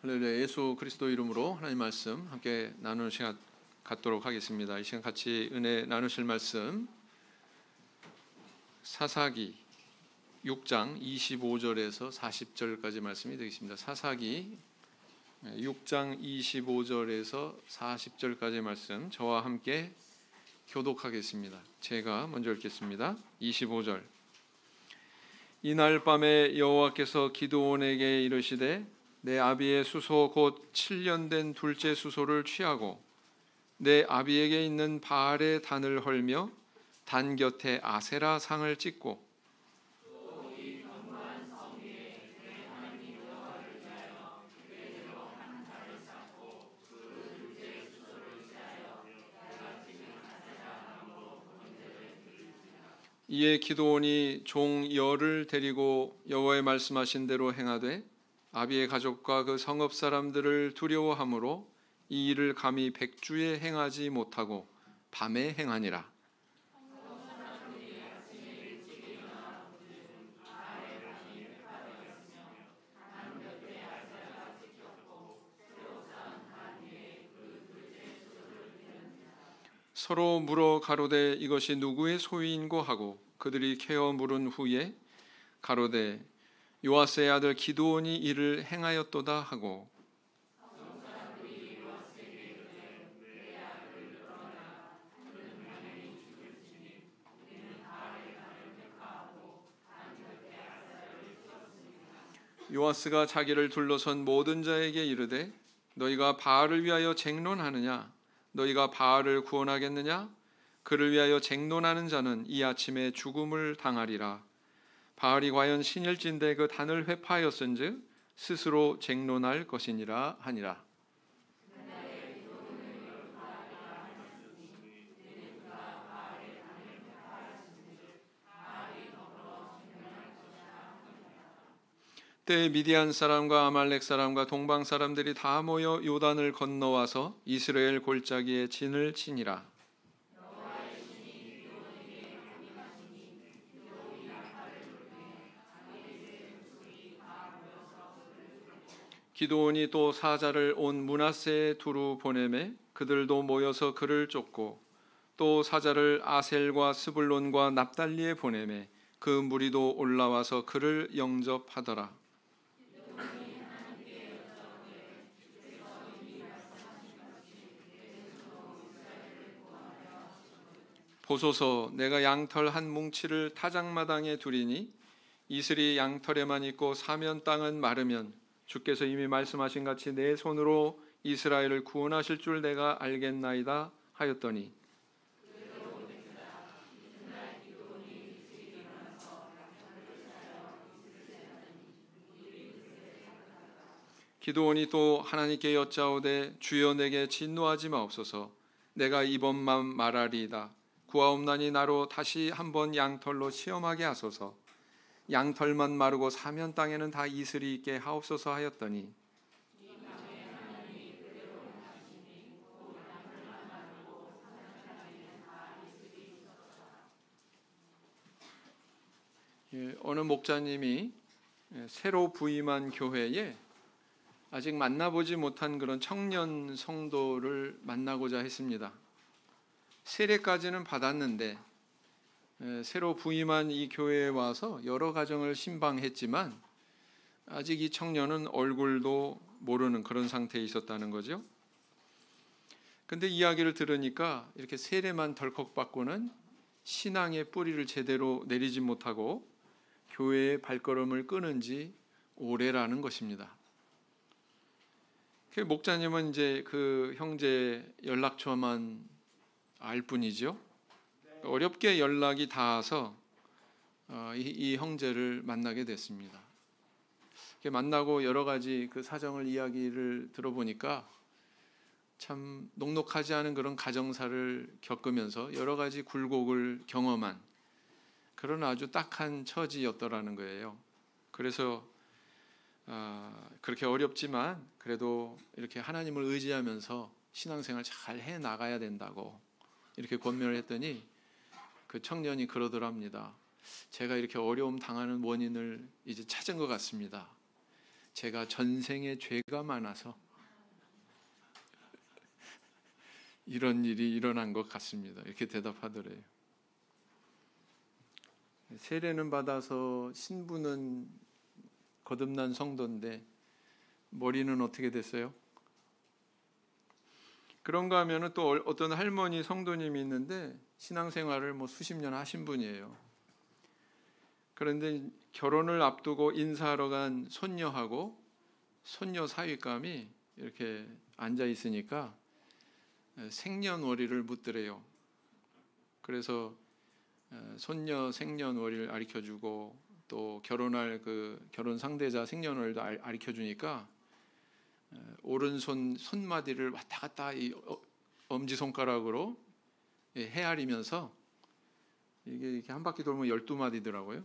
할렐루야. 예수 그리스도 이름으로 하나님 말씀 함께 나누는 시간 갖도록 하겠습니다. 이 시간 같이 은혜 나누실 말씀 사사기 6장 25절에서 40절까지 말씀이 되겠습니다. 사사기 6장 25절에서 40절까지 말씀 저와 함께 교독하겠습니다. 제가 먼저 읽겠습니다. 25절. 이날 밤에 여호와께서 기드온에게 이르시되 내 아비의 수소 곧 7년 된 둘째 수소를 취하고 내 아비에게 있는 바알의 단을 헐며 단 곁에 아세라 상을 찍고 이에 기드온이 종 열을 데리고 여호와의 말씀하신 대로 행하되 아비의 가족과 그 성읍 사람들을 두려워함으로 이 일을 감히 백주에 행하지 못하고 밤에 행하니라. 서로 물어 가로되 이것이 누구의 소유인고 하고 그들이 캐어 물은 후에 가로되 요아스의 아들 기드온이 이를 행하였도다 하고 요아스가 자기를 둘러선 모든 자에게 이르되 너희가 바알을 위하여 쟁론하느냐 너희가 바알을 구원하겠느냐 그를 위하여 쟁론하는 자는 이 아침에 죽음을 당하리라. 바알이 과연 신일진데 그 단을 회파하였은즉 스스로 쟁론할 것이니라 하니라. 때에 미디안 사람과 아말렉 사람과 동방 사람들이 다 모여 요단을 건너와서 이스라엘 골짜기에 진을 치니라. 기드온이 또 사자를 온 므낫세에 두루 보내매 그들도 모여서 그를 쫓고 또 사자를 아셀과 스불론과 납달리에 보내매 그 무리도 올라와서 그를 영접하더라. 보소서 내가 양털 한 뭉치를 타작마당에 두리니 이슬이 양털에만 있고 사면 땅은 마르면 주께서 이미 말씀하신 같이 내 손으로 이스라엘을 구원하실 줄 내가 알겠나이다 하였더니 기드온이 또 하나님께 여짜오되 주여 내게 진노하지 마옵소서 내가 이번만 말하리이다 구하옵나니 나로 다시 한번 양털로 시험하게 하소서 양털만 마르고 사면 땅에는 다 이슬이 있게 하옵소서 하였더니 어느 목자님이 새로 부임한 교회에 아직 만나보지 못한 그런 청년 성도를 만나고자 했습니다. 세례까지는 받았는데 새로 부임한 이 교회에 와서 여러 가정을 신방했지만 아직 이 청년은 얼굴도 모르는 그런 상태에 있었다는 거죠. 근데 이야기를 들으니까 이렇게 세례만 덜컥 받고는 신앙의 뿌리를 제대로 내리지 못하고 교회의 발걸음을 끊은 지 오래라는 것입니다. 목자님은 이제 그 형제 연락처만 알 뿐이죠. 어렵게 연락이 닿아서 이 형제를 만나게 됐습니다. 만나고 여러 가지 그 사정을 이야기를 들어보니까 참 녹록하지 않은 그런 가정사를 겪으면서 여러 가지 굴곡을 경험한 그런 아주 딱한 처지였더라는 거예요. 그래서 그렇게 어렵지만 그래도 이렇게 하나님을 의지하면서 신앙생활 잘 해 나가야 된다고 이렇게 권면을 했더니 그 청년이 그러더랍니다. 제가 이렇게 어려움 당하는 원인을 이제 찾은 것 같습니다. 제가 전생에 죄가 많아서 이런 일이 일어난 것 같습니다. 이렇게 대답하더래요. 세례는 받아서 신부는 거듭난 성도인데 머리는 어떻게 됐어요? 그런가 하면은 또 어떤 할머니 성도님이 있는데 신앙생활을 수십 년 하신 분이에요. 그런데 결혼을 앞두고 인사하러 간 손녀하고 손녀 사윗감이 이렇게 앉아 있으니까 생년월일을 묻더래요. 그래서 손녀 생년월일 가르쳐주고 또 결혼할 그 결혼 상대자 생년월일도 가르쳐주니까 오른손 손마디를 왔다 갔다 이 엄지손가락으로 헤아리면서 이게 이렇게 한 바퀴 돌면 12마디더라고요.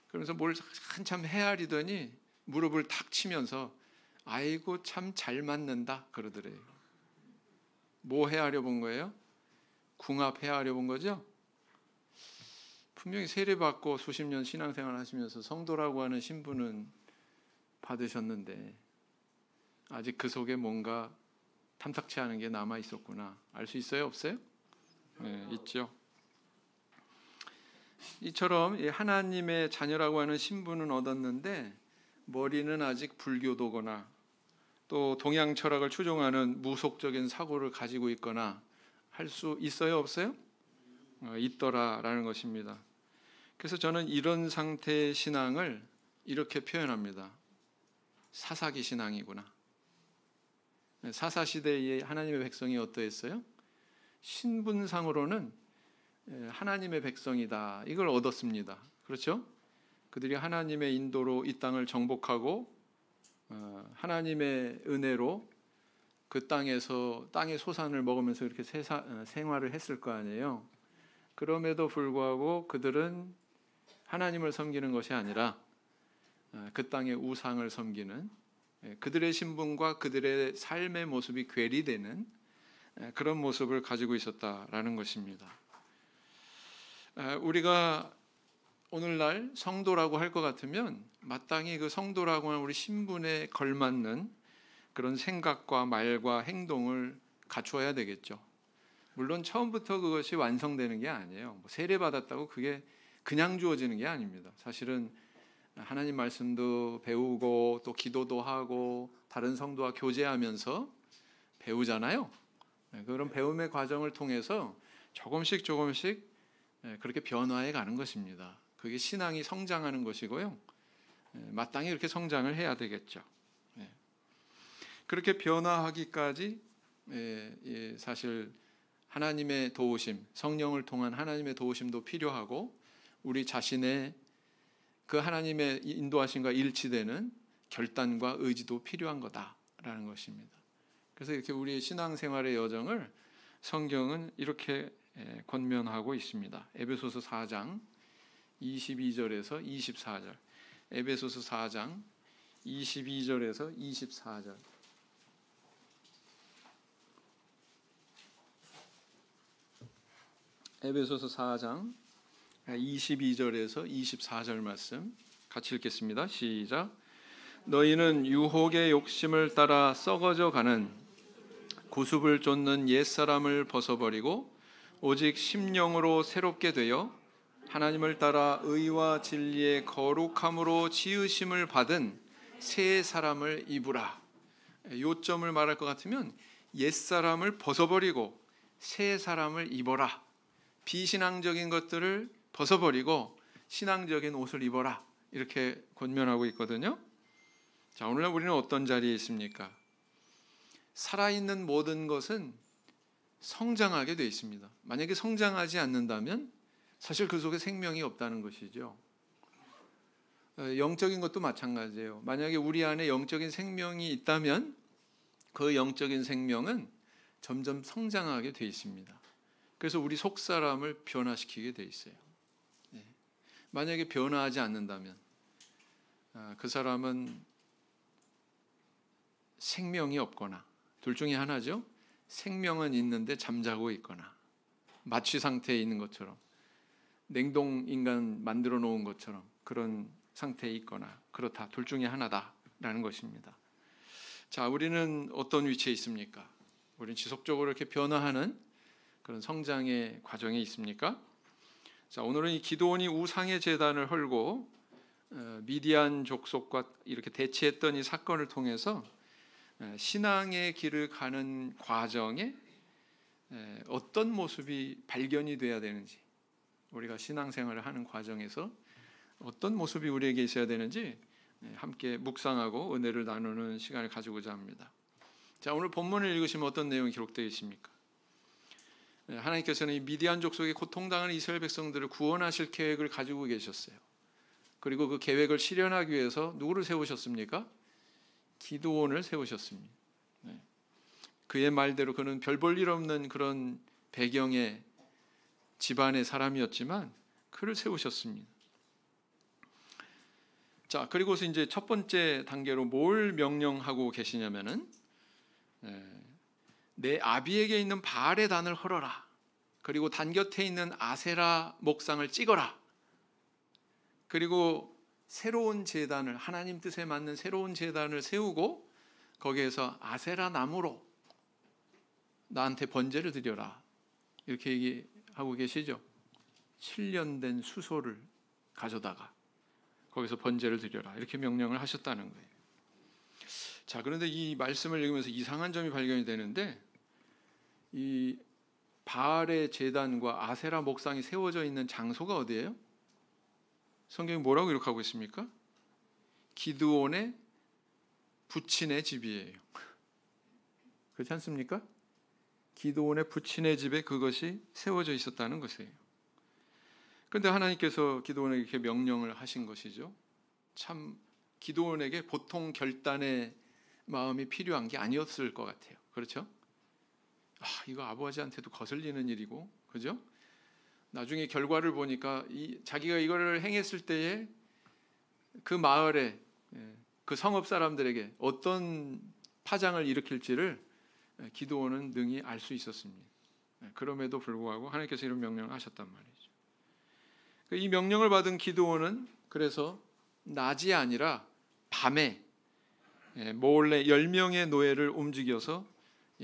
그러면서 뭘 한참 헤아리더니 무릎을 탁 치면서 아이고 참 잘 맞는다 그러더래요. 뭐 헤아려 본 거예요? 궁합 헤아려 본 거죠? 분명히 세례받고 수십 년 신앙생활 하시면서 성도라고 하는 신분은 받으셨는데 아직 그 속에 뭔가 탐탁치 않은 게 남아 있었구나. 알 수 있어요? 없어요? 네, 있죠. 이처럼 하나님의 자녀라고 하는 신분은 얻었는데 머리는 아직 불교도거나 또 동양 철학을 추종하는 무속적인 사고를 가지고 있거나 할 수 있어요? 없어요? 있더라라는 것입니다. 그래서 저는 이런 상태의 신앙을 이렇게 표현합니다. 사사기 신앙이구나. 사사시대의 하나님의 백성이 어떠했어요? 신분상으로는 하나님의 백성이다. 이걸 얻었습니다. 그렇죠? 그들이 하나님의 인도로 이 땅을 정복하고 하나님의 은혜로 그 땅에서 땅의 소산을 먹으면서 이렇게 생활을 했을 거 아니에요. 그럼에도 불구하고 그들은 하나님을 섬기는 것이 아니라 그 땅의 우상을 섬기는 그들의 신분과 그들의 삶의 모습이 괴리되는 그런 모습을 가지고 있었다라는 것입니다. 우리가 오늘날 성도라고 할 것 같으면 마땅히 그 성도라고 하는 우리 신분에 걸맞는 그런 생각과 말과 행동을 갖추어야 되겠죠. 물론 처음부터 그것이 완성되는 게 아니에요. 세례 받았다고 그게 그냥 주어지는 게 아닙니다. 사실은 하나님 말씀도 배우고 또 기도도 하고 다른 성도와 교제하면서 배우잖아요. 그런 배움의 과정을 통해서 조금씩 그렇게 변화해 가는 것입니다. 그게 신앙이 성장하는 것이고요. 마땅히 이렇게 성장을 해야 되겠죠. 그렇게 변화하기까지 사실 하나님의 도우심, 성령을 통한 하나님의 도우심도 필요하고 우리 자신의 그 하나님의 인도하심과 일치되는 결단과 의지도 필요한 거다라는 것입니다. 그래서 이렇게 우리의 신앙생활의 여정을 성경은 이렇게 권면하고 있습니다. 에베소서 4장 22절에서 24절. 에베소서 4장 22절에서 24절. 에베소서 4장 22절에서 24절 말씀 같이 읽겠습니다. 시작. 너희는 유혹의 욕심을 따라 썩어져 가는 구습을 쫓는 옛사람을 벗어버리고 오직 심령으로 새롭게 되어 하나님을 따라 의와 진리의 거룩함으로 지으심을 받은 새 사람을 입으라. 요점을 말할 것 같으면 옛사람을 벗어버리고 새 사람을 입어라. 비신앙적인 것들을 벗어버리고 신앙적인 옷을 입어라. 이렇게 권면하고 있거든요. 자, 오늘날 우리는 어떤 자리에 있습니까? 살아있는 모든 것은 성장하게 되어 있습니다. 만약에 성장하지 않는다면 사실 그 속에 생명이 없다는 것이죠. 영적인 것도 마찬가지예요. 만약에 우리 안에 영적인 생명이 있다면 그 영적인 생명은 점점 성장하게 되어 있습니다. 그래서 우리 속 사람을 변화시키게 돼 있어요. 만약에 변화하지 않는다면 그 사람은 생명이 없거나 둘 중에 하나죠. 생명은 있는데 잠자고 있거나 마취 상태에 있는 것처럼 냉동 인간 만들어 놓은 것처럼 그런 상태에 있거나 그렇다. 둘 중에 하나다라는 것입니다. 자, 우리는 어떤 위치에 있습니까? 우리는 지속적으로 이렇게 변화하는 그런 성장의 과정에 있습니까? 자, 오늘은 이 기드온이 우상의 제단을 헐고 미디안 족속과 이렇게 대치했던 이 사건을 통해서 신앙의 길을 가는 과정에 어떤 모습이 발견이 돼야 되는지, 우리가 신앙생활을 하는 과정에서 어떤 모습이 우리에게 있어야 되는지 함께 묵상하고 은혜를 나누는 시간을 가지고자 합니다. 자, 오늘 본문을 읽으시면 어떤 내용이 기록되어 있습니까? 하나님께서는 이 미디안 족속의 고통당하는 이스라엘 백성들을 구원하실 계획을 가지고 계셨어요. 그리고 그 계획을 실현하기 위해서 누구를 세우셨습니까? 기드온을 세우셨습니다. 그의 말대로 그는 별 볼 일 없는 그런 배경의 집안의 사람이었지만 그를 세우셨습니다. 자, 그리고서 이제 첫 번째 단계로 뭘 명령하고 계시냐면은 내 아비에게 있는 바알의 단을 헐어라. 그리고 단 곁에 있는 아세라 목상을 찍어라. 그리고 새로운 제단을, 하나님 뜻에 맞는 새로운 제단을 세우고 거기에서 아세라 나무로 나한테 번제를 드려라. 이렇게 얘기하고 계시죠. 7년 된 수소를 가져다가 거기서 번제를 드려라. 이렇게 명령을 하셨다는 거예요. 자, 그런데 이 말씀을 읽으면서 이상한 점이 발견이 되는데, 이 바알의 제단과 아세라 목상이 세워져 있는 장소가 어디예요? 성경이 뭐라고 기록하고 있습니까? 기드온의 부친의 집이에요. 그렇지 않습니까? 기드온의 부친의 집에 그것이 세워져 있었다는 것이에요. 그런데 하나님께서 기드온에게 이렇게 명령을 하신 것이죠. 참 기드온에게 보통 결단의 마음이 필요한 게 아니었을 것 같아요. 그렇죠? 이거 아버지한테도 거슬리는 일이고, 그죠? 나중에 결과를 보니까 자기가 이거를 행했을 때에 그 마을에, 그 성읍 사람들에게 어떤 파장을 일으킬지를 기드온은 능히 알 수 있었습니다. 그럼에도 불구하고 하나님께서 이런 명령을 하셨단 말이죠. 이 명령을 받은 기드온은 그래서 낮이 아니라 밤에 몰래 10명의 노예를 움직여서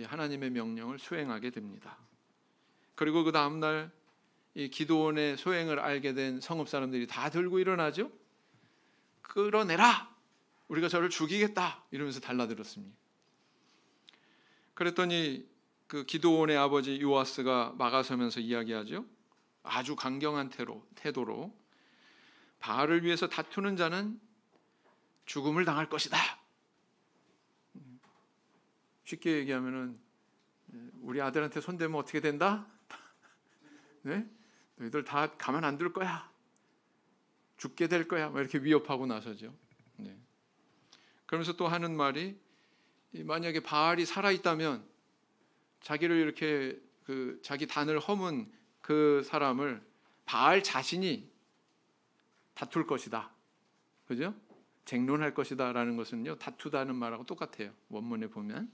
하나님의 명령을 수행하게 됩니다. 그리고 그 다음날 이 기드온의 소행을 알게 된 성읍 사람들이 다 들고 일어나죠. 끌어내라! 우리가 저를 죽이겠다! 이러면서 달라들었습니다. 그랬더니 그 기드온의 아버지 요아스가 막아서면서 이야기하죠. 아주 강경한 태도로 바알을 위해서 다투는 자는 죽음을 당할 것이다. 쉽게 얘기하면은 우리 아들한테 손대면 어떻게 된다? 네? 너희들 다 가만 안 둘 거야. 죽게 될 거야. 이렇게 위협하고 나서죠. 네. 그러면서 또 하는 말이, 만약에 바알이 살아 있다면 자기를 이렇게 자기 단을 허문 그 사람을 바알 자신이 다툴 것이다. 그죠? 쟁론할 것이다라는 것은요, 다투다는 말하고 똑같아요. 원문에 보면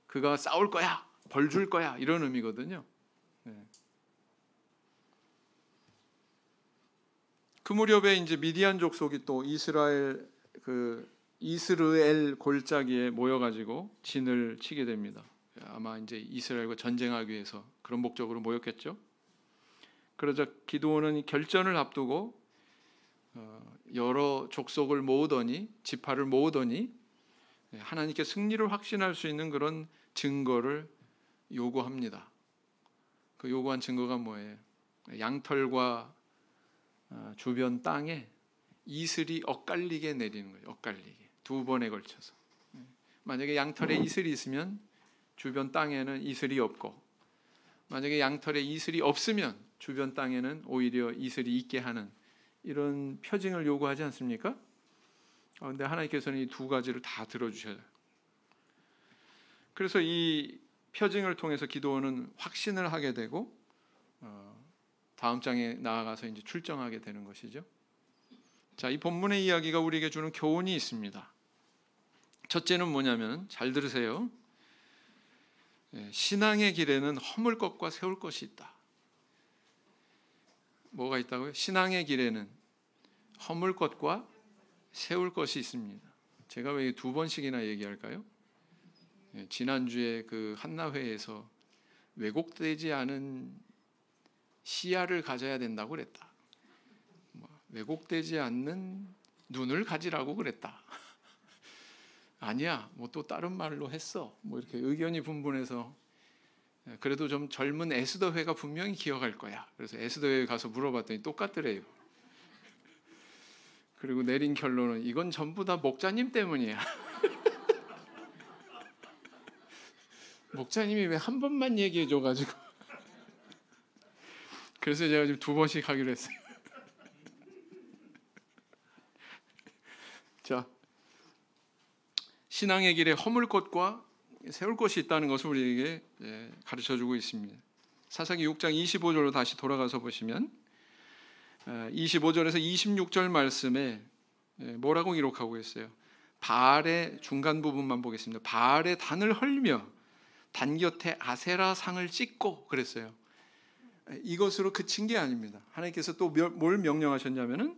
그가 싸울 거야, 벌 줄 거야, 이런 의미거든요. 네. 그 무렵에 이제 미디안 족속이 또 이스라엘 골짜기에 모여가지고 진을 치게 됩니다. 아마 이제 이스라엘과 전쟁하기 위해서 그런 목적으로 모였겠죠. 그러자 기드온은 결전을 앞두고 여러 족속을 모으더니, 지파를 모으더니 하나님께 승리를 확신할 수 있는 그런 증거를 요구합니다. 그 요구한 증거가 뭐예요? 양털과 주변 땅에 이슬이 엇갈리게 내리는 거예요. 엇갈리게. 2번에 걸쳐서. 만약에 양털에 이슬이 있으면 주변 땅에는 이슬이 없고, 만약에 양털에 이슬이 없으면 주변 땅에는 오히려 이슬이 있게 하는 이런 표징을 요구하지 않습니까? 그런데 하나님께서는 이 두 가지를 다 들어주셔요. 그래서 이 표징을 통해서 기드온은 확신을 하게 되고 다음 장에 나아가서 이제 출정하게 되는 것이죠. 자, 이 본문의 이야기가 우리에게 주는 교훈이 있습니다. 첫째는 뭐냐면, 잘 들으세요. 신앙의 길에는 허물 것과 세울 것이 있다. 뭐가 있다고요? 신앙의 길에는 허물 것과 세울 것이 있습니다. 제가 왜 두 번씩이나 얘기할까요? 지난주에 그 한나회에서 왜곡되지 않은 시야를 가져야 된다고 그랬다. 왜곡되지 않는 눈을 가지라고 그랬다. 아니야, 뭐 또 다른 말로 했어. 뭐 이렇게 의견이 분분해서 그래도 좀 젊은 에스더회가 분명히 기억할 거야. 그래서 에스더회에 가서 물어봤더니 똑같더래요. 그리고 내린 결론은 이건 전부 다 목자님 때문이야. 목자님이 왜 한 번만 얘기해 줘가지고. 그래서 제가 지금 두 번씩 하기로 했어요. 자, 신앙의 길에 허물 것과 세울 것이 있다는 것을 우리에게 가르쳐주고 있습니다. 사사기 6장 25절로 다시 돌아가서 보시면 25절에서 26절 말씀에 뭐라고 기록하고 있어요? 바알의 중간 부분만 보겠습니다. 바알의 단을 헐며 단 곁에 아세라 상을 찍고 그랬어요. 이것으로 그친 게 아닙니다. 하나님께서 또 뭘 명령하셨냐면은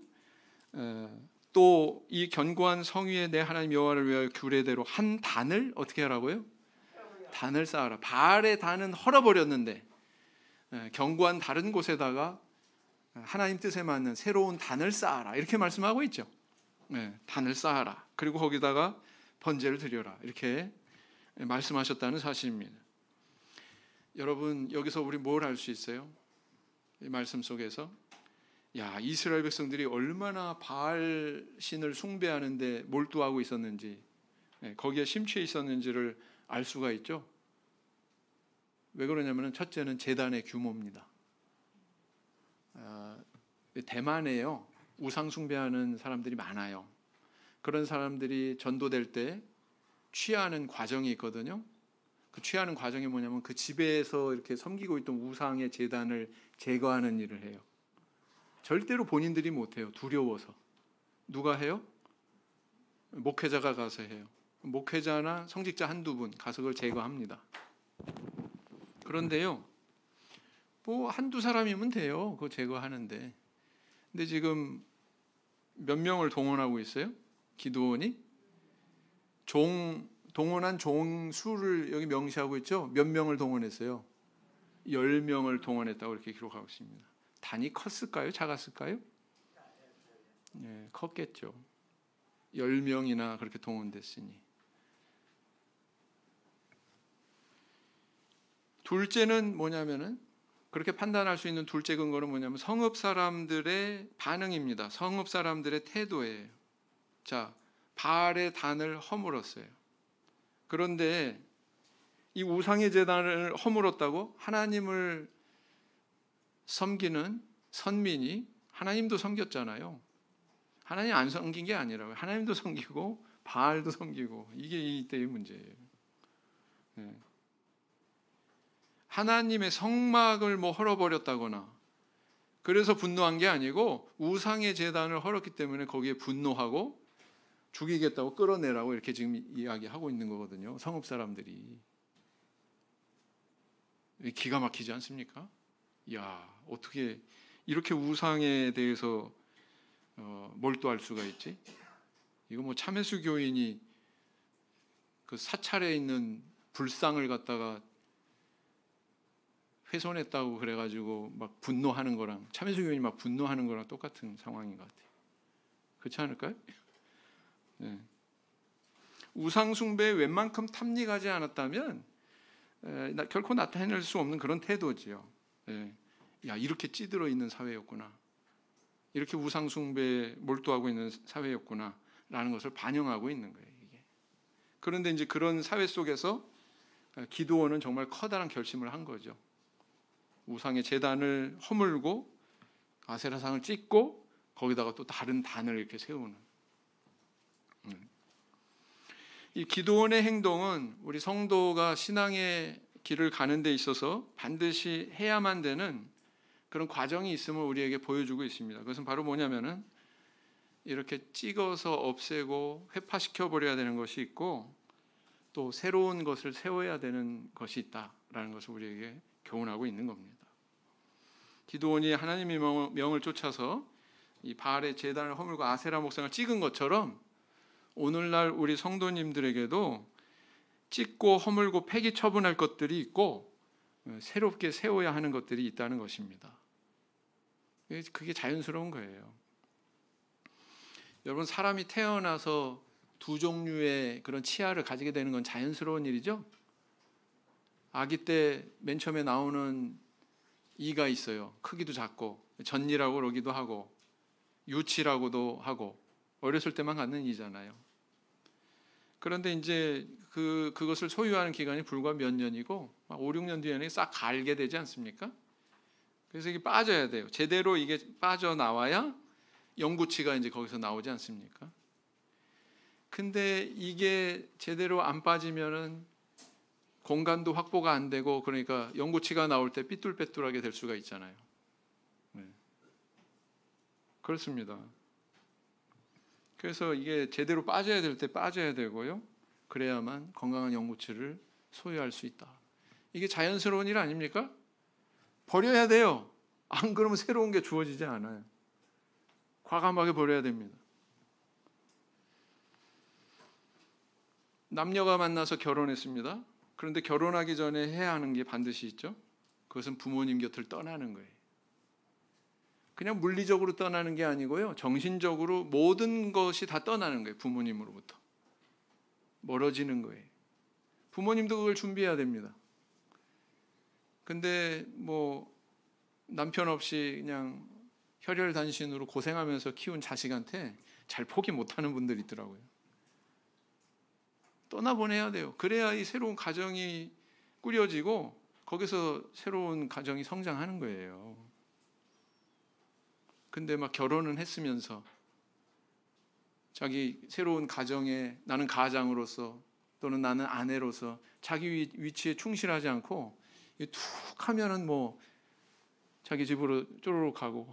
또 이 견고한 성 위에 내 하나님 여호와를 위하여 규례대로 한 단을 어떻게 하라고요? 단을 쌓아라. 바알의 단은 헐어버렸는데 견고한 다른 곳에다가 하나님 뜻에 맞는 새로운 단을 쌓아라. 이렇게 말씀하고 있죠. 단을 쌓아라. 그리고 거기다가 번제를 드려라. 이렇게 말씀하셨다는 사실입니다. 여러분, 여기서 우리 뭘 알 수 있어요? 이 말씀 속에서 이스라엘 백성들이 얼마나 바알 신을 숭배하는데 몰두하고 있었는지, 거기에 심취해 있었는지를 알 수가 있죠. 왜 그러냐면 첫째는 제단의 규모입니다. 대만에요, 우상 숭배하는 사람들이 많아요. 그런 사람들이 전도될 때 취하는 과정이 있거든요. 그 취하는 과정이 뭐냐면 그 집에서 이렇게 섬기고 있던 우상의 제단을 제거하는 일을 해요. 절대로 본인들이 못해요. 두려워서. 누가 해요? 목회자가 가서 해요. 목회자나 성직자 한두 분 가서 그걸 제거합니다. 그런데요, 뭐 한두 사람이면 돼요. 그거 제거하는데. 근데 지금 몇 명을 동원하고 있어요? 기드온이? 동원한 종 수를 여기 명시하고 있죠. 몇 명을 동원했어요? 10명을 동원했다고 이렇게 기록하고 있습니다. 단이 컸을까요? 작았을까요? 컸겠죠. 10명이나 그렇게 동원됐으니. 둘째는 뭐냐면은, 그렇게 판단할 수 있는 둘째 근거는 뭐냐면 성읍 사람들의 반응입니다. 성읍 사람들의 태도예요. 자, 바알의 단을 허물었어요. 그런데 이 우상의 제단을 허물었다고 하나님을 섬기는 선민이, 하나님도 섬겼잖아요. 하나님 안 섬긴 게 아니라고요. 하나님도 섬기고 바알도 섬기고, 이게 이때의 문제예요. 하나님의 성막을 뭐 헐어버렸다거나 그래서 분노한 게 아니고 우상의 제단을 헐었기 때문에 거기에 분노하고 죽이겠다고 끌어내라고 이렇게 지금 이야기하고 있는 거거든요. 성읍 사람들이. 기가 막히지 않습니까? 어떻게 이렇게 우상에 대해서 몰두할 수가 있지? 이거 뭐 참회수 교인이 그 사찰에 있는 불상을 갖다가 훼손했다고 그래가지고 막 분노하는 거랑, 참회수 교인이 막 분노하는 거랑 똑같은 상황인 것 같아요. 그렇지 않을까요? 우상 숭배에 웬만큼 탐닉하지 않았다면 결코 나타낼 수 없는 그런 태도지요. 이렇게 찌들어 있는 사회였구나, 이렇게 우상 숭배에 몰두하고 있는 사회였구나 라는 것을 반영하고 있는 거예요, 이게. 그런데 이제 그런 사회 속에서 기드온은 정말 커다란 결심을 한 거죠. 우상의 제단을 허물고 아세라상을 찍고 거기다가 또 다른 단을 이렇게 세우는. 이 기드온의 행동은 우리 성도가 신앙의 길을 가는 데 있어서 반드시 해야만 되는 그런 과정이 있음을 우리에게 보여주고 있습니다. 그것은 바로 뭐냐면은 이렇게 찍어서 없애고 회파시켜 버려야 되는 것이 있고, 또 새로운 것을 세워야 되는 것이 있다라는 것을 우리에게 교훈하고 있는 겁니다. 기드온이 하나님의 명을 쫓아서 이 바알의 제단을 허물고 아세라 목상을 찍은 것처럼 오늘날 우리 성도님들에게도 찍고 허물고 폐기 처분할 것들이 있고 새롭게 세워야 하는 것들이 있다는 것입니다. 그게 자연스러운 거예요. 여러분, 사람이 태어나서 두 종류의 그런 치아를 가지게 되는 건 자연스러운 일이죠. 아기 때 맨 처음에 나오는 이가 있어요. 크기도 작고 전이라고 그러기도 하고 유치라고도 하고 어렸을 때만 갖는 이잖아요. 그런데 이제 그것을 소유하는 기간이 불과 몇 년이고 5, 6년 뒤에는 싹 갈게 되지 않습니까? 그래서 이게 빠져야 돼요. 제대로 이게 빠져나와야 영구치가 이제 거기서 나오지 않습니까? 근데 이게 제대로 안 빠지면은 공간도 확보가 안 되고, 그러니까 영구치가 나올 때 삐뚤빼뚤하게 될 수가 있잖아요. 네. 그렇습니다. 그래서 이게 제대로 빠져야 될 때 빠져야 되고요. 그래야만 건강한 영구치를 소유할 수 있다. 이게 자연스러운 일 아닙니까? 버려야 돼요. 안 그러면 새로운 게 주어지지 않아요. 과감하게 버려야 됩니다. 남녀가 만나서 결혼했습니다. 그런데 결혼하기 전에 해야 하는 게 반드시 있죠. 그것은 부모님 곁을 떠나는 거예요. 그냥 물리적으로 떠나는 게 아니고요. 정신적으로 모든 것이 다 떠나는 거예요. 부모님으로부터. 멀어지는 거예요. 부모님도 그걸 준비해야 됩니다. 근데 뭐 남편 없이 그냥 혈혈단신으로 고생하면서 키운 자식한테 잘 포기 못하는 분들이 있더라고요. 떠나보내야 돼요. 그래야 이 새로운 가정이 꾸려지고 거기서 새로운 가정이 성장하는 거예요. 근데 막 결혼은 했으면서 자기 새로운 가정에 나는 가장으로서 또는 나는 아내로서 자기 위치에 충실하지 않고 툭 하면은 뭐 자기 집으로 쪼르륵 가고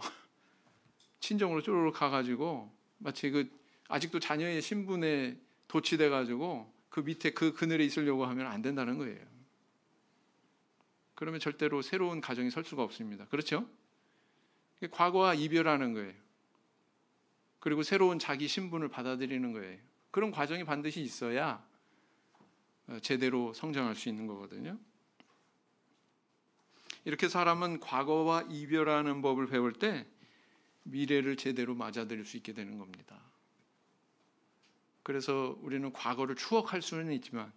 친정으로 쪼르륵 가가지고 마치 그 아직도 자녀의 신분에 도취돼 가지고 그 밑에 그 그늘에 있으려고 하면 안 된다는 거예요. 그러면 절대로 새로운 가정이 설 수가 없습니다. 그렇죠? 과거와 이별하는 거예요. 그리고 새로운 자기 신분을 받아들이는 거예요. 그런 과정이 반드시 있어야 제대로 성장할 수 있는 거거든요. 이렇게 사람은 과거와 이별하는 법을 배울 때 미래를 제대로 맞아들일 수 있게 되는 겁니다. 그래서 우리는 과거를 추억할 수는 있지만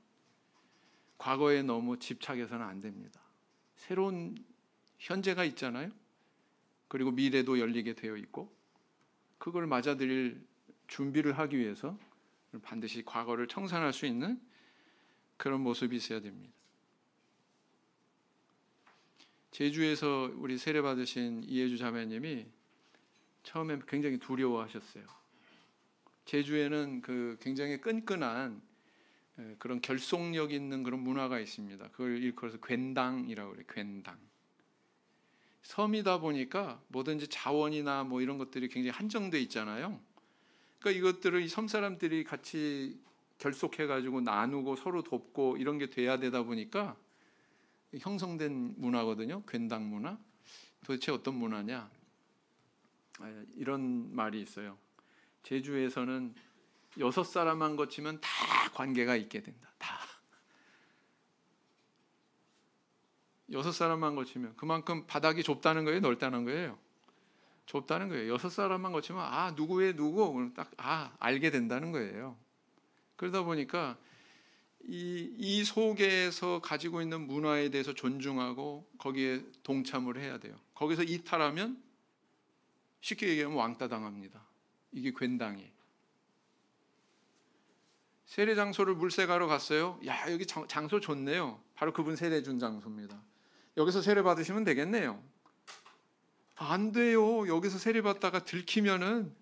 과거에 너무 집착해서는 안 됩니다. 새로운 현재가 있잖아요. 그리고 미래도 열리게 되어 있고 그걸 맞아들일 준비를 하기 위해서 반드시 과거를 청산할 수 있는 그런 모습이 있어야 됩니다. 제주에서 우리 세례 받으신 이혜주 자매님이 처음에 굉장히 두려워하셨어요. 제주에는 그 굉장히 끈끈한 그런 결속력 있는 그런 문화가 있습니다. 그걸 일컬어서 괜당이라고 그래요. 괜당. 섬이다 보니까 뭐든지 자원이나 뭐 이런 것들이 굉장히 한정돼 있잖아요. 그러니까 이것들을 이 섬 사람들이 같이 결속해가지고 나누고 서로 돕고 이런 게 돼야 되다 보니까 형성된 문화거든요. 괜당 문화. 도대체 어떤 문화냐? 이런 말이 있어요. 제주에서는 6사람만 거치면 다 관계가 있게 된다. 다. 6사람만 거치면 그만큼 바닥이 좁다는 거예요? 넓다는 거예요? 좁다는 거예요. 6사람만 거치면 누구의 누구 딱 알게 된다는 거예요. 그러다 보니까 이 속에서 가지고 있는 문화에 대해서 존중하고 거기에 동참을 해야 돼요. 거기서 이탈하면 쉽게 얘기하면 왕따 당합니다. 이게 괜당이에요. 세례 장소를 물색하러 갔어요. 야, 여기 장소 좋네요. 바로 그분 세례 준 장소입니다. 여기서 세례 받으시면 되겠네요. 안 돼요. 여기서 세례 받다가 들키면은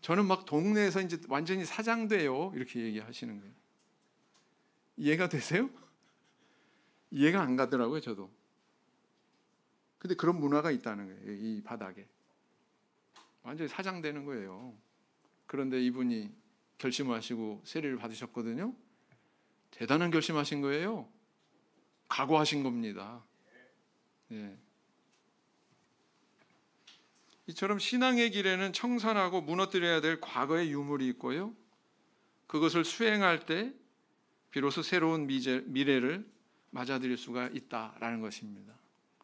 저는 막 동네에서 이제 완전히 사장돼요. 이렇게 얘기하시는 거예요. 이해가 되세요? 이해가 안 가더라고요, 저도. 근데 그런 문화가 있다는 거예요. 이 바닥에. 완전히 사장되는 거예요. 그런데 이분이 결심을 하시고 세례를 받으셨거든요. 대단한 결심하신 거예요. 각오하신 겁니다. 예. 이처럼 신앙의 길에는 청산하고 무너뜨려야 될 과거의 유물이 있고요. 그것을 수행할 때 비로소 새로운 미래를 맞아들일 수가 있다라는 것입니다.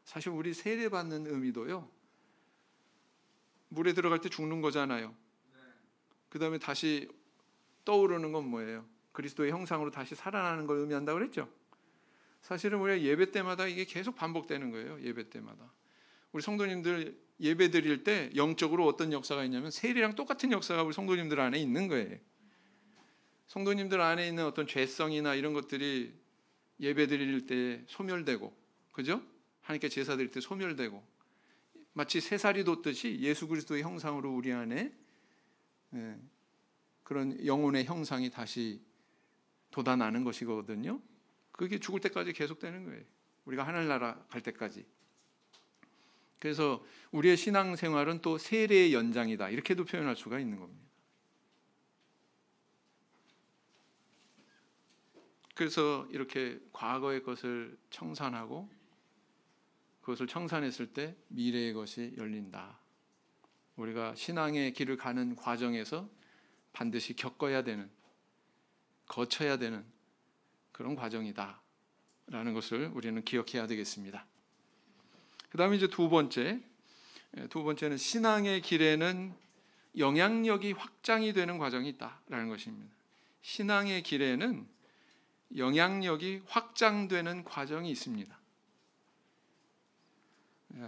사실 우리 세례받는 의미도요. 물에 들어갈 때 죽는 거잖아요. 그 다음에 다시 떠오르는 건 뭐예요? 그리스도의 형상으로 다시 살아나는 걸 의미한다고 그랬죠. 사실은 우리가 예배 때마다 이게 계속 반복되는 거예요. 예배 때마다. 우리 성도님들 예배 드릴 때 영적으로 어떤 역사가 있냐면 세례랑 똑같은 역사가 우리 성도님들 안에 있는 거예요. 성도님들 안에 있는 어떤 죄성이나 이런 것들이 예배 드릴 때 소멸되고, 그죠? 하나님께 제사 드릴 때 소멸되고, 마치 새살이 돋듯이 예수 그리스도의 형상으로 우리 안에 그런 영혼의 형상이 다시 돋아나는 것이거든요. 그게 죽을 때까지 계속되는 거예요. 우리가 하늘나라 갈 때까지. 그래서 우리의 신앙생활은 또 세례의 연장이다, 이렇게도 표현할 수가 있는 겁니다. 그래서 이렇게 과거의 것을 청산하고 그것을 청산했을 때 미래의 것이 열린다. 우리가 신앙의 길을 가는 과정에서 반드시 겪어야 되는, 거쳐야 되는 그런 과정이다 라는 것을 우리는 기억해야 되겠습니다. 그 다음에 이제 두 번째는 신앙의 길에는 영향력이 확장이 되는 과정이 있다라는 것입니다. 신앙의 길에는 영향력이 확장되는 과정이 있습니다.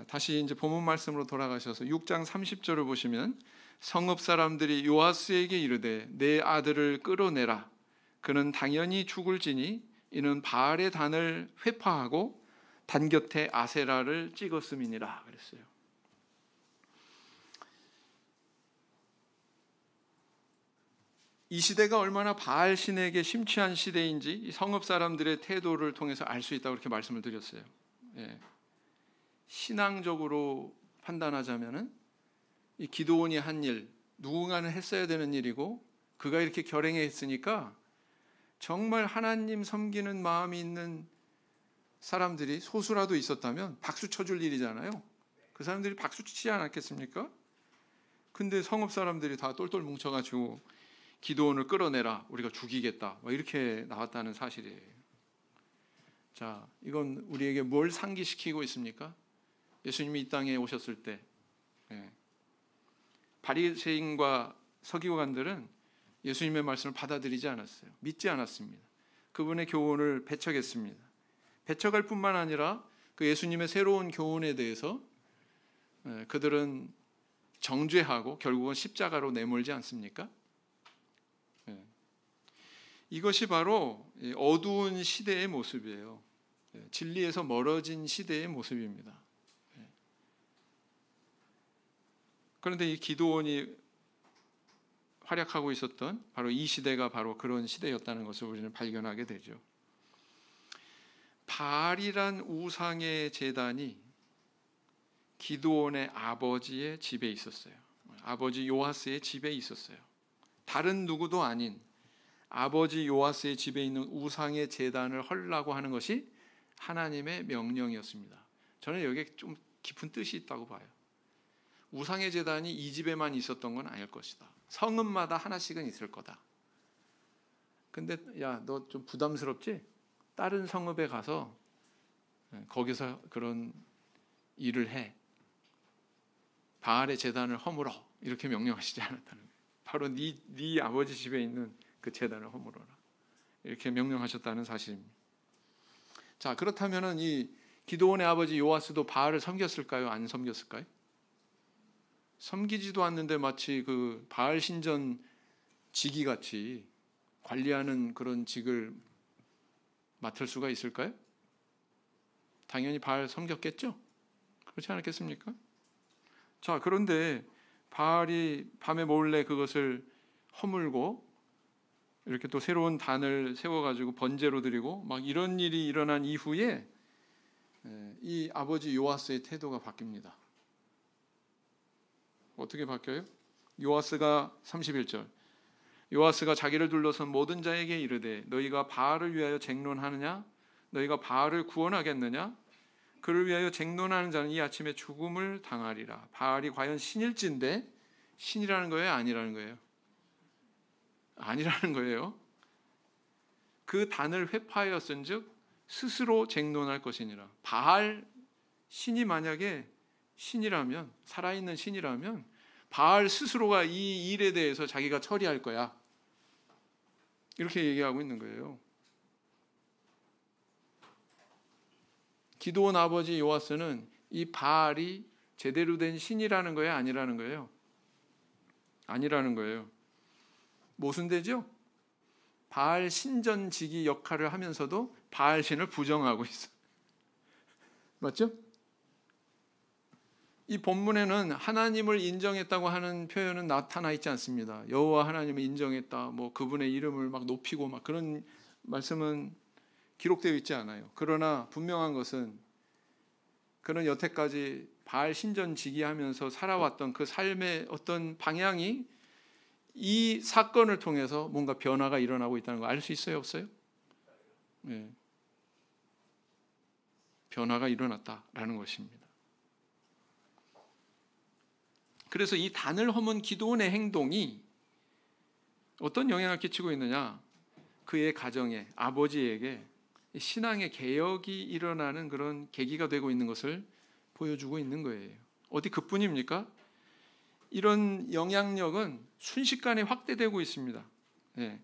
다시 이제 본문 말씀으로 돌아가셔서 6장 30절을 보시면, 성읍 사람들이 요아스에게 이르되 내 아들을 끌어내라. 그는 당연히 죽을지니 이는 바알의 단을 회파하고 단 곁에 아세라를 찍었음이니라 그랬어요. 이 시대가 얼마나 바알 신에게 심취한 시대인지 이 성읍 사람들의 태도를 통해서 알 수 있다고 이렇게 말씀을 드렸어요. 예. 신앙적으로 판단하자면은 이 기드온이 한 일, 누군가는 했어야 되는 일이고 그가 이렇게 결행해 했으니까 정말 하나님 섬기는 마음이 있는 사람들이 소수라도 있었다면 박수 쳐줄 일이잖아요. 그 사람들이 박수 치지 않았겠습니까? 근데 성읍 사람들이 다 똘똘 뭉쳐가지고 기드온을 끌어내라, 우리가 죽이겠다, 이렇게 나왔다는 사실이에요. 자, 이건 우리에게 뭘 상기시키고 있습니까? 예수님이 이 땅에 오셨을 때 바리새인과 서기관들은 예수님의 말씀을 받아들이지 않았어요. 믿지 않았습니다. 그분의 교훈을 배척했습니다. 배척할 뿐만 아니라 그 예수님의 새로운 교훈에 대해서 그들은 정죄하고 결국은 십자가로 내몰지 않습니까? 이것이 바로 어두운 시대의 모습이에요. 진리에서 멀어진 시대의 모습입니다. 그런데 이 기드온이 활약하고 있었던 바로 이 시대가 바로 그런 시대였다는 것을 우리는 발견하게 되죠. 바알이란 우상의 제단이 기드온의 아버지의 집에 있었어요. 아버지 요아스의 집에 있었어요. 다른 누구도 아닌 아버지 요아스의 집에 있는 우상의 제단을 헐라고 하는 것이 하나님의 명령이었습니다. 저는 여기에 좀 깊은 뜻이 있다고 봐요. 우상의 제단이 이 집에만 있었던 건 아닐 것이다. 성읍마다 하나씩은 있을 거다. 근데 야, 너 좀 부담스럽지? 다른 성읍에 가서 거기서 그런 일을 해. 바알의 제단을 허물어. 이렇게 명령하시지 않았다는 거예요. 바로 네 아버지 집에 있는 그 제단을 허물어라. 이렇게 명령하셨다는 사실입니다. 자, 그렇다면은 이 기드온의 아버지 요아스도 바알을 섬겼을까요? 안 섬겼을까요? 섬기지도 않는데 마치 그 바알 신전 직위 같이 관리하는 그런 직을 맡을 수가 있을까요? 당연히 바알 섬겼겠죠? 그렇지 않았겠습니까? 자, 그런데 바알이 밤에 몰래 그것을 허물고 이렇게 또 새로운 단을 세워가지고 번제로 드리고 막 이런 일이 일어난 이후에 이 아버지 요아스의 태도가 바뀝니다. 어떻게 바뀌어요? 요아스가 31절, 요아스가 자기를 둘러선 모든 자에게 이르되 너희가 바알을 위하여 쟁론하느냐? 너희가 바알을 구원하겠느냐? 그를 위하여 쟁론하는 자는 이 아침에 죽음을 당하리라. 바알이 과연 신일진데 신이라는 거예요? 아니라는 거예요? 아니라는 거예요. 그 단을 회파하였은즉 스스로 쟁론할 것이니라. 바알 신이 만약에 신이라면, 살아있는 신이라면 바알 스스로가 이 일에 대해서 자기가 처리할 거야, 이렇게 얘기하고 있는 거예요. 기드온 아버지 요아스는 이 바알이 제대로 된 신이라는 거예요? 아니라는 거예요? 아니라는 거예요. 모순되죠? 바알 신전지기 역할을 하면서도 바알 신을 부정하고 있어. 맞죠? 이 본문에는 하나님을 인정했다고 하는 표현은 나타나 있지 않습니다. 여호와 하나님을 인정했다, 뭐 그분의 이름을 막 높이고 막 그런 말씀은 기록되어 있지 않아요. 그러나 분명한 것은 그는 여태까지 바알 신전지기하면서 살아왔던 그 삶의 어떤 방향이 이 사건을 통해서 뭔가 변화가 일어나고 있다는 거 알 수 있어요, 없어요? 네. 변화가 일어났다라는 것입니다. 그래서 이 단을 허문 기드온의 행동이 어떤 영향을 끼치고 있느냐? 그의 가정에, 아버지에게 신앙의 개혁이 일어나는 그런 계기가 되고 있는 것을 보여주고 있는 거예요. 어디 그뿐입니까? 이런 영향력은 순식간에 확대되고 있습니다. 네.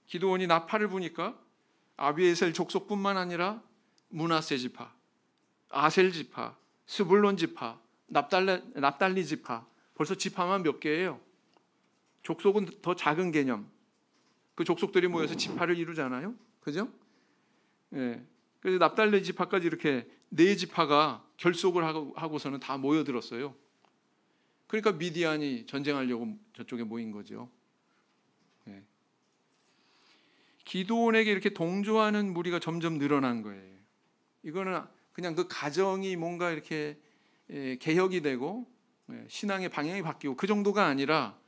기드온이 나팔을 부니까 아비에셀 족속뿐만 아니라 므낫세 지파, 아셀 지파, 스불론 지파, 납달리 지파, 벌써 지파만 몇 개예요. 족속은 더 작은 개념. 그 족속들이 모여서 지파를 이루잖아요. 그죠? 예. 그래서 납달리 지파까지 이렇게 네 지파가 결속을 하고서는 다 모여들었어요. 그러니까 미디안이 전쟁하려고 저쪽에 모인 거죠. 예. 기드온에게 이렇게 동조하는 무리가 점점 늘어난 거예요. 이거는 그냥 그 가정이 뭔가 이렇게 개혁이 되고 신앙의 방향이 바뀌고 그 정도가 아니라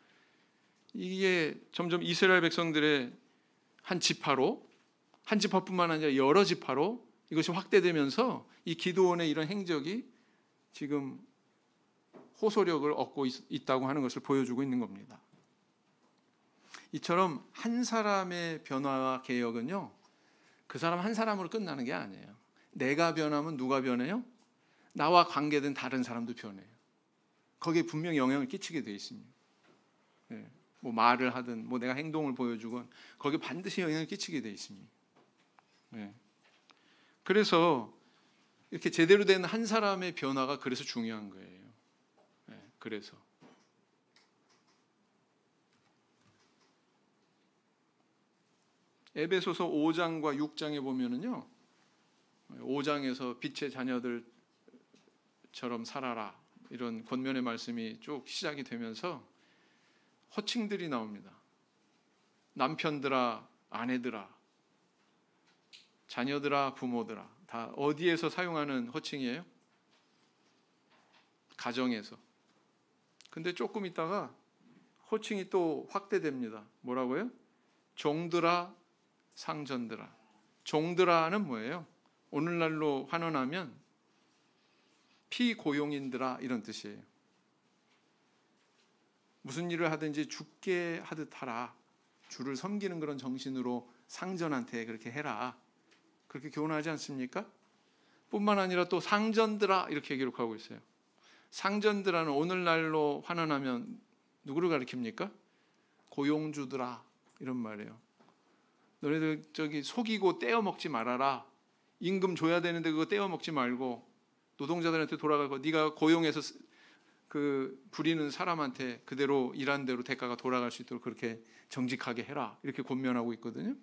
이게 점점 이스라엘 백성들의 한 지파로, 한 지파뿐만 아니라 여러 지파로 이것이 확대되면서 이 기드온의 이런 행적이 지금 호소력을 얻고 있다고 하는 것을 보여주고 있는 겁니다. 이처럼 한 사람의 변화와 개혁은요, 그 사람 한 사람으로 끝나는 게 아니에요. 내가 변하면 누가 변해요? 나와 관계된 다른 사람도 변해요. 거기에 분명히 영향을 끼치게 되어 있습니다. 네. 뭐 말을 하든 뭐 내가 행동을 보여주건 거기에 반드시 영향을 끼치게 되어 있습니다. 네. 그래서 이렇게 제대로 된 한 사람의 변화가 그래서 중요한 거예요. 네. 그래서 에베소서 5장과 6장에 보면은요, 5장에서 빛의 자녀들처럼 살아라, 이런 권면의 말씀이 쭉 시작이 되면서 호칭들이 나옵니다. 남편들아, 아내들아, 자녀들아, 부모들아. 다 어디에서 사용하는 호칭이에요? 가정에서. 근데 조금 있다가 호칭이 또 확대됩니다. 뭐라고요? 종들아, 상전들아. 종들아는 뭐예요? 오늘날로 환원하면 피고용인들아, 이런 뜻이에요. 무슨 일을 하든지 주께 하듯 하라. 주를 섬기는 그런 정신으로 상전한테 그렇게 해라. 그렇게 교훈하지 않습니까? 뿐만 아니라 또 상전들아, 이렇게 기록하고 있어요. 상전들아는 오늘날로 환원하면 누구를 가리킵니까? 고용주들아, 이런 말이에요. 너네들 저기 속이고 떼어 먹지 말아라. 임금 줘야 되는데 그거 떼어 먹지 말고 노동자들한테 돌아가고 네가 고용해서 그 부리는 사람한테 그대로 일한 대로 대가가 돌아갈 수 있도록 그렇게 정직하게 해라, 이렇게 권면하고 있거든요.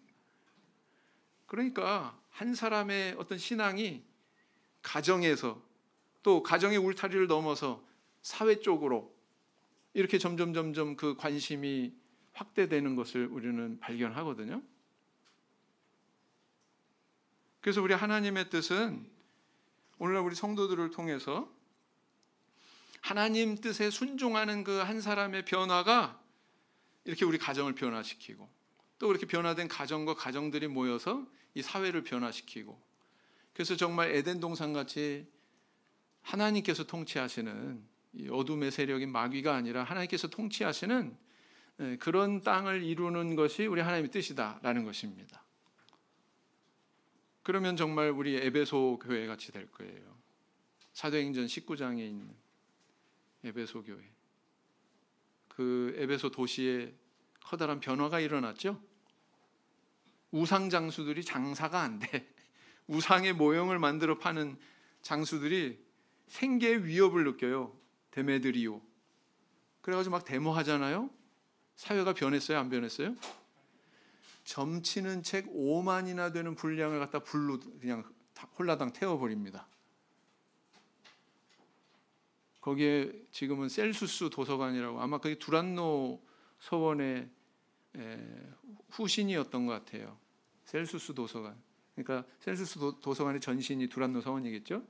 그러니까 한 사람의 어떤 신앙이 가정에서 또 가정의 울타리를 넘어서 사회 쪽으로 이렇게 점점 그 관심이 확대되는 것을 우리는 발견하거든요. 그래서 우리 하나님의 뜻은 오늘날 우리 성도들을 통해서 하나님 뜻에 순종하는 그 한 사람의 변화가 이렇게 우리 가정을 변화시키고 또 그렇게 변화된 가정과 가정들이 모여서 이 사회를 변화시키고 그래서 정말 에덴 동산 같이 하나님께서 통치하시는 이 어둠의 세력인 마귀가 아니라 하나님께서 통치하시는 그런 땅을 이루는 것이 우리 하나님의 뜻이다라는 것입니다. 그러면 정말 우리 에베소 교회 같이 될 거예요. 사도행전 19장에 있는 에베소 교회. 그 에베소 도시에 커다란 변화가 일어났죠. 우상 장수들이 장사가 안 돼. 우상의 모형을 만들어 파는 장수들이 생계의 위협을 느껴요. 데메드리오. 그래가지고 막 데모하잖아요. 사회가 변했어요? 안 변했어요? 점치는 책 5만이나 되는 분량을 갖다 불로 그냥 홀라당 태워버립니다. 거기에 지금은 셀수스 도서관이라고, 아마 그게 두란노 서원의 후신이었던 것 같아요. 셀수스 도서관. 그러니까 셀수스 도서관의 전신이 두란노 서원이겠죠.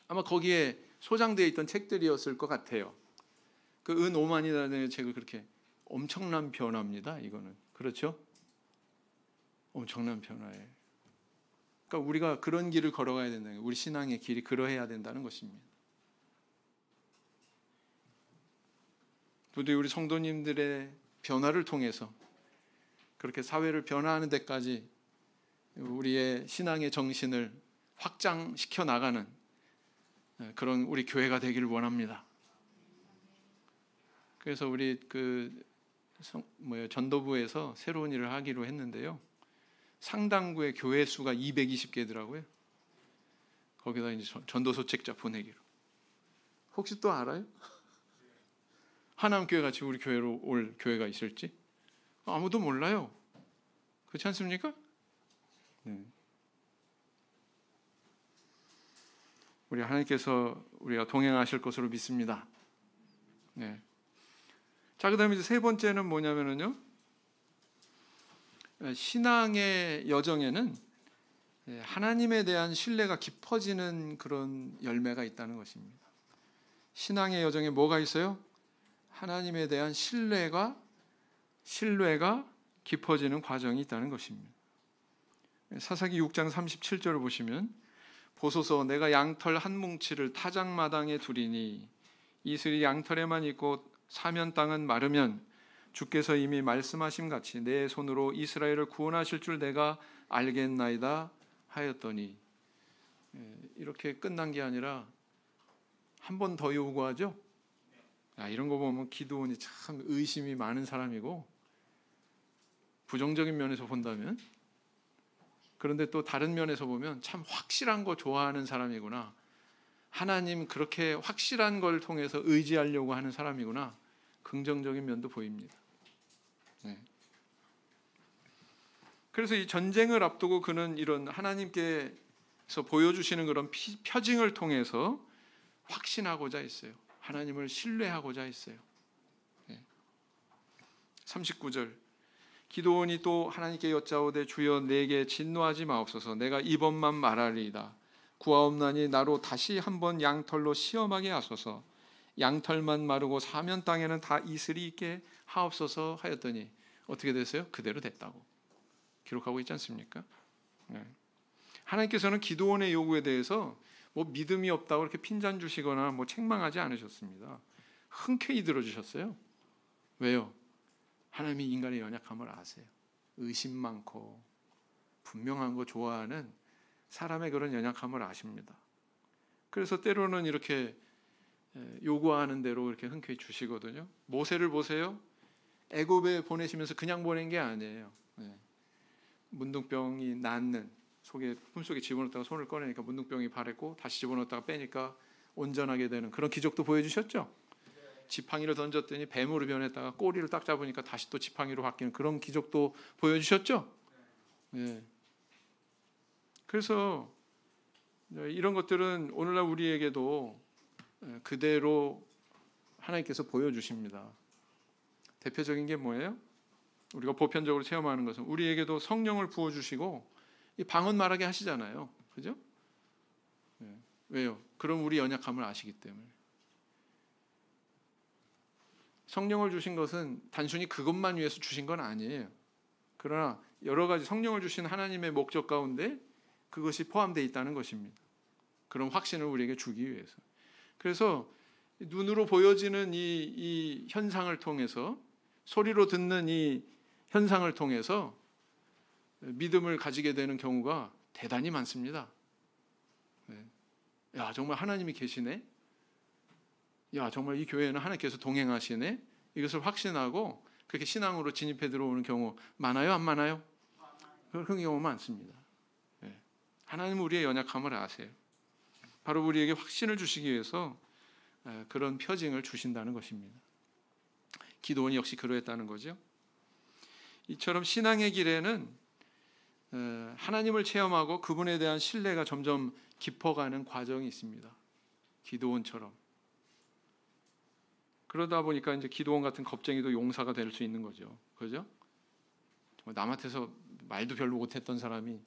아마 거기에 소장되어 있던 책들이었을 것 같아요. 그 은 5만이라는 책을 그렇게 엄청난 변화입니다. 이거는 그렇죠? 엄청난 변화예요. 그러니까 우리가 그런 길을 걸어가야 된다는 거예요. 우리 신앙의 길이 그러해야 된다는 것입니다. 부디 우리 성도님들의 변화를 통해서 그렇게 사회를 변화하는 데까지 우리의 신앙의 정신을 확장시켜 나가는 그런 우리 교회가 되기를 원합니다. 그래서 우리 전도부에서 새로운 일을 하기로 했는데요. 상당구의 교회 수가 220개더라고요. 거기다 이제 전도서 책자 보내기로. 혹시 또 알아요? 하나님교회 같이 우리 교회로 올 교회가 있을지? 아무도 몰라요. 그렇지 않습니까? 네. 우리 하나님께서 우리가 동행하실 것으로 믿습니다. 네. 자, 그다음에 이제 세 번째는 뭐냐면요, 신앙의 여정에는 하나님에 대한 신뢰가 깊어지는 그런 열매가 있다는 것입니다. 신앙의 여정에 뭐가 있어요? 하나님에 대한 신뢰가 깊어지는 과정이 있다는 것입니다. 사사기 6장 37절을 보시면, 보소서 내가 양털 한 뭉치를 타작마당에 두리니 이슬이 양털에만 있고 사면 땅은 마르면 주께서 이미 말씀하신 같이 내 손으로 이스라엘을 구원하실 줄 내가 알겠나이다 하였더니, 이렇게 끝난 게 아니라 한 번 더 요구하죠. 이런 거 보면 기드온이 참 의심이 많은 사람이고, 부정적인 면에서 본다면, 그런데 또 다른 면에서 보면 참 확실한 거 좋아하는 사람이구나, 하나님 그렇게 확실한 걸 통해서 의지하려고 하는 사람이구나, 긍정적인 면도 보입니다. 네. 그래서 이 전쟁을 앞두고 그는 이런 하나님께서 보여주시는 그런 표징을 통해서 확신하고자 했어요. 하나님을 신뢰하고자 했어요. 네. 39절, 기드온이 또 하나님께 여짜오되 주여 내게 진노하지 마옵소서. 내가 이번만 말하리이다. 구하옵나니 나로 다시 한번 양털로 시험하게 하소서. 양털만 마르고 사면 땅에는 다 이슬이 있게 하옵소서 하였더니 어떻게 됐어요? 그대로 됐다고 기록하고 있지 않습니까? 네. 하나님께서는 기드온의 요구에 대해서 뭐 믿음이 없다고 이렇게 핀잔 주시거나 뭐 책망하지 않으셨습니다. 흔쾌히 들어주셨어요. 왜요? 하나님이 인간의 연약함을 아세요. 의심 많고 분명한 거 좋아하는 사람의 그런 연약함을 아십니다. 그래서 때로는 이렇게 요구하는 대로 이렇게 흔쾌히 주시거든요. 모세를 보세요. 애굽에 보내시면서 그냥 보낸 게 아니에요. 네. 문둥병이 낫는, 품속에 집어넣었다가 손을 꺼내니까 문둥병이 바랬고, 다시 집어넣었다가 빼니까 온전하게 되는 그런 기적도 보여주셨죠. 지팡이를 던졌더니 뱀으로 변했다가 꼬리를 딱 잡으니까 다시 또 지팡이로 바뀌는 그런 기적도 보여주셨죠. 네. 그래서 이런 것들은 오늘날 우리에게도 그대로 하나님께서 보여주십니다. 대표적인 게 뭐예요? 우리가 보편적으로 체험하는 것은 우리에게도 성령을 부어주시고 이 방언 말하게 하시잖아요. 그죠? 네. 왜요? 그럼 우리 연약함을 아시기 때문에. 성령을 주신 것은 단순히 그것만 위해서 주신 건 아니에요. 그러나 여러 가지 성령을 주신 하나님의 목적 가운데 그것이 포함되어 있다는 것입니다. 그런 확신을 우리에게 주기 위해서. 그래서 눈으로 보여지는 이 현상을 통해서, 소리로 듣는 이 현상을 통해서 믿음을 가지게 되는 경우가 대단히 많습니다. 야, 정말 하나님이 계시네. 야, 정말 이 교회는 하나님께서 동행하시네. 이것을 확신하고 그렇게 신앙으로 진입해 들어오는 경우 많아요, 안 많아요? 그런 경우 많습니다. 하나님은 우리의 연약함을 아세요. 바로 우리에게 확신을 주시기 위해서 그런 표징을 주신다는 것입니다. 기도원이 역시 그러했다는 거죠. 이처럼 신앙의 길에는 하나님을 체험하고 그분에 대한 신뢰가 점점 깊어가는 과정이 있습니다. 기도원처럼. 그러다 보니까 이제 기도원 같은 겁쟁이도 용사가 될 수 있는 거죠. 그죠? 남한테서 말도 별로 못했던 사람이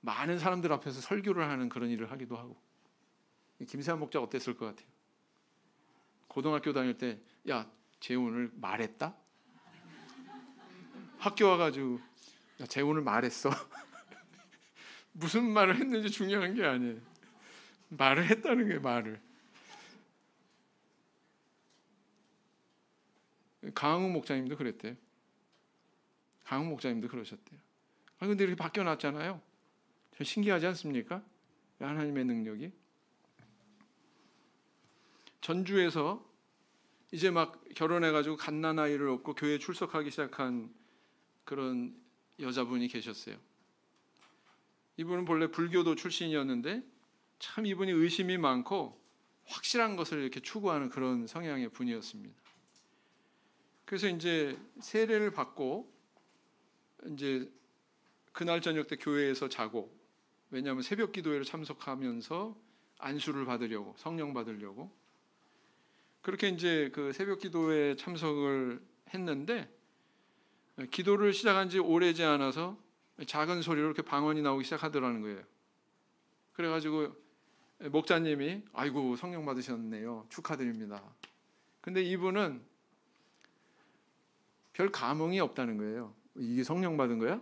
많은 사람들 앞에서 설교를 하는 그런 일을 하기도 하고. 김세환 목자 어땠을 것 같아요? 고등학교 다닐 때, 야, 쟤 오늘 말했다? 학교 와가지고, 야, 쟤 오늘 말했어. 무슨 말을 했는지 중요한 게 아니에요. 말을 했다는 게 말을. 강흥 목사님도 그랬대요. 강흥 목사님도 그러셨대요. 아, 근데 이렇게 바뀌어놨잖아요. 저 신기하지 않습니까? 하나님의 능력이. 전주에서 이제 막 결혼해가지고 갓난아이를 얻고 교회에 출석하기 시작한 그런 여자분이 계셨어요. 이분은 본래 불교도 출신이었는데 참 이분이 의심이 많고 확실한 것을 이렇게 추구하는 그런 성향의 분이었습니다. 그래서 이제 세례를 받고 이제 그날 저녁 때 교회에서 자고, 왜냐하면 새벽 기도회를 참석하면서 안수를 받으려고, 성령 받으려고, 그렇게 이제 그 새벽 기도회에 참석을 했는데 기도를 시작한 지 오래지 않아서 작은 소리로 이렇게 방언이 나오기 시작하더라는 거예요. 그래가지고 목자님이 아이고 성령 받으셨네요. 축하드립니다. 근데 이분은 별 감흥이 없다는 거예요. 이게 성령 받은 거야?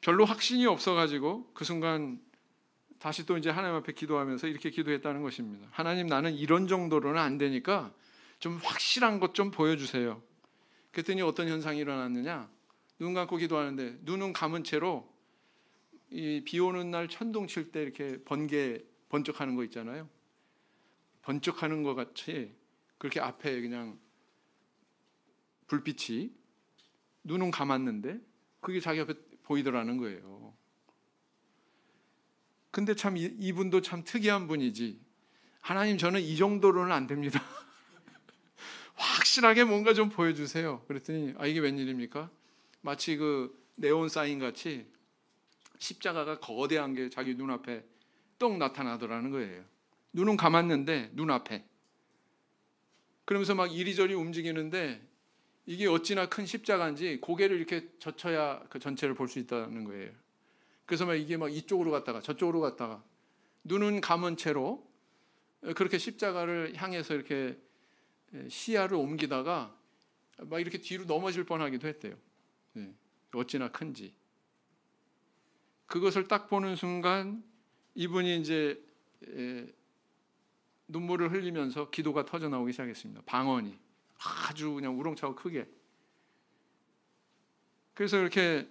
별로 확신이 없어가지고 그 순간 다시 또 이제 하나님 앞에 기도하면서 이렇게 기도했다는 것입니다. 하나님, 나는 이런 정도로는 안 되니까 좀 확실한 것 좀 보여주세요. 그랬더니 어떤 현상이 일어났느냐? 눈 감고 기도하는데 눈은 감은 채로 이 비 오는 날 천둥 칠 때 이렇게 번쩍하는 거 있잖아요. 번쩍하는 것 같이 그렇게 앞에 그냥 불빛이, 눈은 감았는데 그게 자기 앞에 보이더라는 거예요. 근데 참 이분도 참 특이한 분이지. 하나님, 저는 이 정도로는 안 됩니다. 확실하게 뭔가 좀 보여주세요. 그랬더니 아, 이게 웬일입니까? 마치 그 네온 사인 같이 십자가가 거대한 게 자기 눈앞에 떡 나타나더라는 거예요. 눈은 감았는데 눈앞에. 그러면서 막 이리저리 움직이는데 이게 어찌나 큰 십자가인지 고개를 이렇게 젖혀야 그 전체를 볼 수 있다는 거예요. 그래서 막 이게 막 이쪽으로 갔다가 저쪽으로 갔다가 눈은 감은 채로 그렇게 십자가를 향해서 이렇게 시야를 옮기다가 막 이렇게 뒤로 넘어질 뻔하기도 했대요. 어찌나 큰지. 그것을 딱 보는 순간 이분이 이제 눈물을 흘리면서 기도가 터져 나오기 시작했습니다. 방언이 아주 그냥 우렁차고 크게. 그래서 이렇게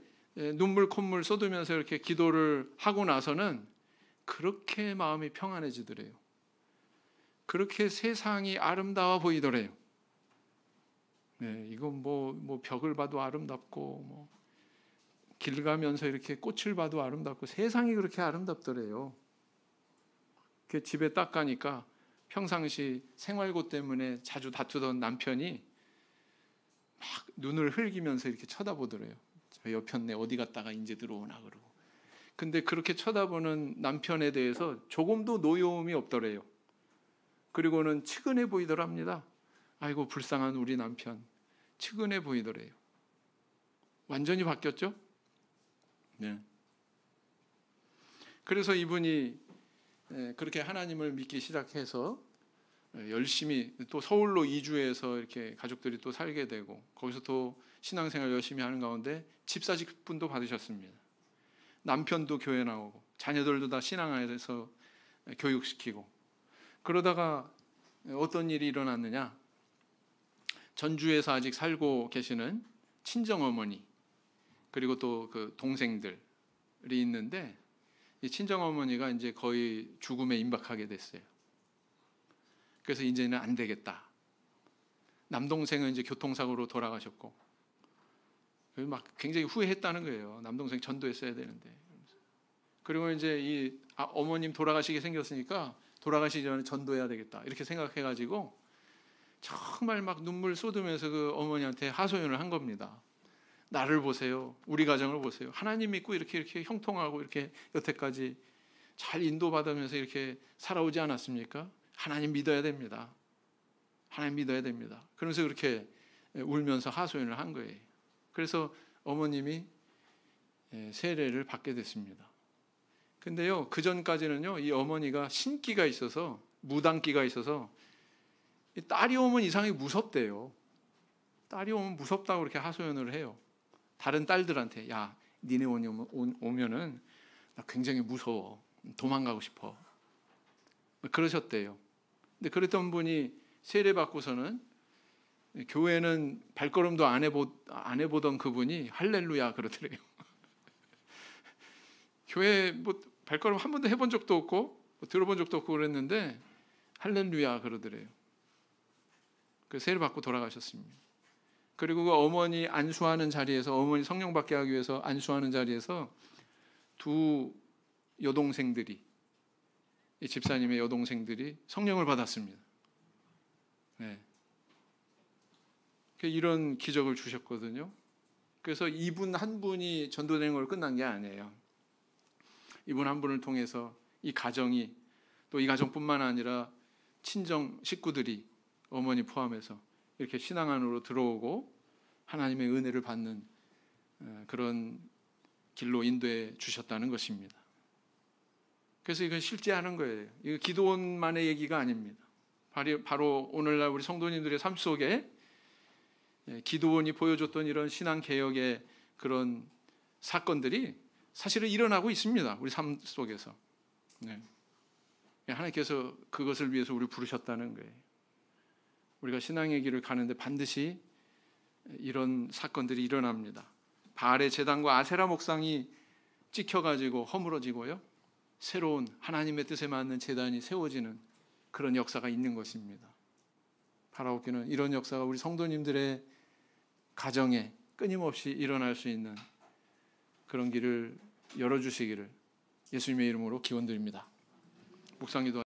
눈물 콧물 쏟으면서 이렇게 기도를 하고 나서는 그렇게 마음이 평안해지더래요. 그렇게 세상이 아름다워 보이더래요. 이건 뭐 벽을 봐도 아름답고 뭐 길 가면서 이렇게 꽃을 봐도 아름답고 세상이 그렇게 아름답더래요. 그 집에 딱 가니까 평상시 생활고 때문에 자주 다투던 남편이 막 눈을 흘기면서 이렇게 쳐다보더래요. 저 옆편네 어디 갔다가 이제 들어오나 그러고. 근데 그렇게 쳐다보는 남편에 대해서 조금도 노여움이 없더래요. 그리고는 측은해 보이더랍니다. 아이고 불쌍한 우리 남편, 측은해 보이더래요. 완전히 바뀌었죠? 네. 그래서 이분이 그렇게 하나님을 믿기 시작해서 열심히 또 서울로 이주해서 이렇게 가족들이 또 살게 되고 거기서 또 신앙생활 열심히 하는 가운데 집사직분도 받으셨습니다. 남편도 교회 나오고 자녀들도 다 신앙 안에서 교육시키고 그러다가 어떤 일이 일어났느냐? 전주에서 아직 살고 계시는 친정어머니 그리고 또 그 동생들이 있는데 이 친정어머니가 이제 거의 죽음에 임박하게 됐어요. 그래서 이제는 안 되겠다. 남동생은 이제 교통사고로 돌아가셨고 막 굉장히 후회했다는 거예요. 남동생 전도했어야 되는데. 그리고 이제 이 어머님 돌아가시게 생겼으니까 돌아가시기 전에 전도해야 되겠다 이렇게 생각해가지고 정말 막 눈물 쏟으면서 그 어머니한테 하소연을 한 겁니다. 나를 보세요. 우리 가정을 보세요. 하나님 믿고 이렇게 형통하고 이렇게 여태까지 잘 인도받으면서 이렇게 살아오지 않았습니까? 하나님 믿어야 됩니다. 하나님 믿어야 됩니다. 그러면서 그렇게 울면서 하소연을 한 거예요. 그래서 어머님이 세례를 받게 됐습니다. 근데요, 그 전까지는요, 이 어머니가 신기가 있어서, 무당기가 있어서, 딸이 오면 이상하게 무섭대요. 딸이 오면 무섭다고 그렇게 하소연을 해요. 다른 딸들한테, 야, 니네 오면은 나 굉장히 무서워. 도망가고 싶어. 그러셨대요. 근데 그랬던 분이 세례 받고서는 교회는 발걸음도 안 해보던 그분이 할렐루야 그러더래요. 교회 뭐 발걸음 한 번도 해본 적도 없고 들어본 적도 없고 그랬는데 할렐루야 그러더래요. 그 세례 받고 돌아가셨습니다. 그리고 그 어머니 안수하는 자리에서 어머니 성령 받게 하기 위해서 안수하는 자리에서 두 여동생들이 이 집사님의 여동생들이 성령을 받았습니다. 네. 이런 기적을 주셨거든요. 그래서 이분 한 분이 전도되는 걸 끝난 게 아니에요. 이분 한 분을 통해서 이 가정이 또 이 가정뿐만 아니라 친정 식구들이 어머니 포함해서 이렇게 신앙 안으로 들어오고 하나님의 은혜를 받는 그런 길로 인도해 주셨다는 것입니다. 그래서 이건 실제 하는 거예요. 이거 기도원만의 얘기가 아닙니다. 바로 오늘날 우리 성도님들의 삶 속에 기도원이 보여줬던 이런 신앙 개혁의 그런 사건들이 사실은 일어나고 있습니다. 우리 삶 속에서. 네. 하나님께서 그것을 위해서 우리를 부르셨다는 거예요. 우리가 신앙의 길을 가는데 반드시 이런 사건들이 일어납니다. 바알의 제단과 아세라 목상이 찍혀가지고 허물어지고요. 새로운 하나님의 뜻에 맞는 제단이 세워지는 그런 역사가 있는 것입니다. 바라옵기는 이런 역사가 우리 성도님들의 가정에 끊임없이 일어날 수 있는 그런 길을 열어주시기를 예수님의 이름으로 기원드립니다. 묵상기도